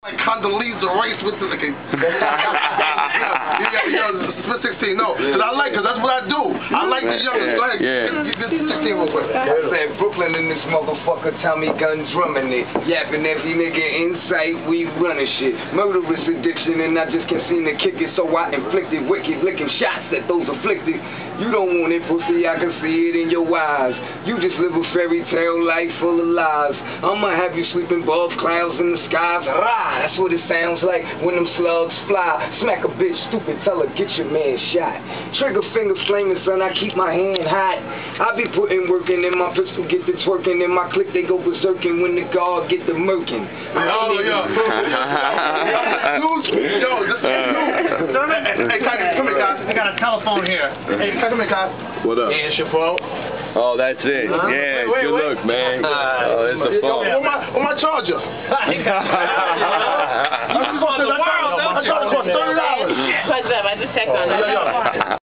Like Condoleezza Rice with the okay. Split 16, no. Cause that's what I do. I like the youngest. Go ahead. Get 16 real quick. I said Brooklyn in this motherfucker, Tommy gun drumming it. Yapping every nigga insight, we running shit. Murderous addiction and I just can't seem to kick it. So I inflicted wicked licking shots at those afflicted. You don't want it, pussy, I can see it in your eyes. You just live a fairy tale life full of lies. I'ma have you sleeping above clouds in the skies. Rah! That's what it sounds like when them slugs fly. Smack a bitch stupid, tell her get your man shot. Trigger finger flaming, son, I keep my hand hot. I be putting work in my pistol, get the twerking. In my click, they go berserking when the guard get the murking. Yo, this is new. Hey, come here, guys. I got a telephone here. Hey, come here, guys. What up? Hey, it's your phone. Oh, that's it. Yeah, good look, man. Oh, it's the phone. Where my charger? I just checked on that.